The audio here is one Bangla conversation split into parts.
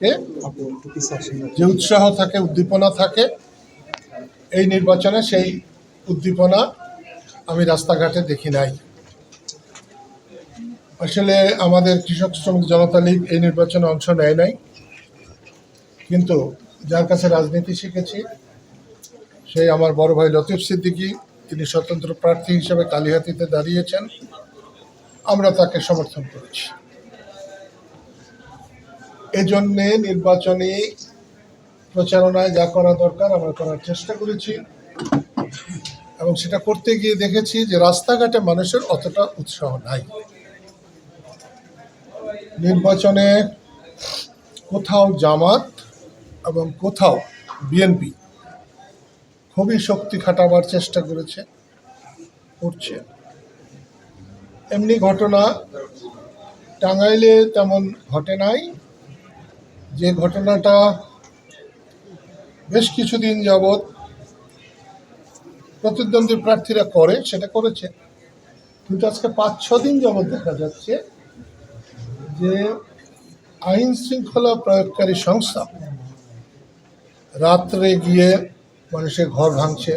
যে উৎসাহ থাকে, উদ্দীপনা থাকে, এই নির্বাচনে সেই উদ্দীপনা আমি রাস্তাঘাটে দেখি নাই। আসলে আমাদের কৃষক শ্রমিক জনতা লীগ এই নির্বাচনে অংশ নেয় নাই, কিন্তু যার কাছে রাজনীতি শিখেছি সেই আমার বড় ভাই লতিফ সিদ্দিকী, তিনি স্বতন্ত্র প্রার্থী হিসেবে কালিহাতীতে দাঁড়িয়েছেন, আমরা তাকে সমর্থন করেছি। এজন্যে নির্বাচনী প্রচারণায় যা করা দরকার আমরা করার চেষ্টা করেছি, এবং সেটা করতে গিয়ে দেখেছি যে রাস্তাঘাটে মানুষের অতটা উৎসাহ নাই। নির্বাচনে কোথাও জামাত এবং কোথাও বিএনপি খুবই শক্তি খাটাবার চেষ্টা করছে। এমনি ঘটনা টাঙ্গাইলে তেমন ঘটে নাই। যে ঘটনাটা বেশ কিছুদিন যাবৎ প্রতিদ্বন্দ্বী প্রার্থীরা করে সেটা করেছে, কিন্তু আজকে 5-6 দিন যাবৎ দেখা যাচ্ছে যে আইন শৃঙ্খলা প্রয়োগকারী সংস্থা রাত্রে গিয়ে মানুষের ঘর ভাঙছে।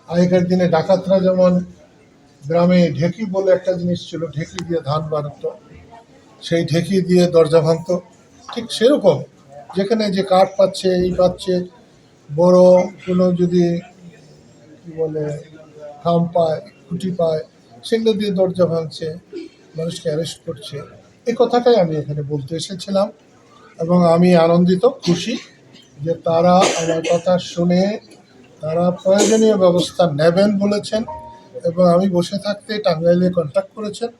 আগেকার দিনে ডাকাতরা যেমন গ্রামে ঢেকি বলে একটা জিনিস ছিল, ঢেকি দিয়ে ধান বাড়ত, সেই ঢেকি দিয়ে দরজা ভাঙত, ঠিক সেরকম যেখানে যে কাঠ পাচ্ছে, এই পাচ্ছে, বড় কোনো যদি কি বলে খাম পায়, খুঁটি পায়, সেগুলো দিয়ে দরজা ভাঙছে, মানুষকে অ্যারেস্ট করছে। এই কথাটাই আমি এখানে বলতে এসেছিলাম, এবং আমি আনন্দিত, খুশি যে তারা আমার কথা শুনে তারা প্রয়োজনীয় ব্যবস্থা নেবেন বলেছেন, এবং আমি বসে থাকতে টাঙ্গাইলে কন্ট্যাক্ট করেছেন,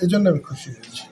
এজন্য আমি খুশি হয়েছি।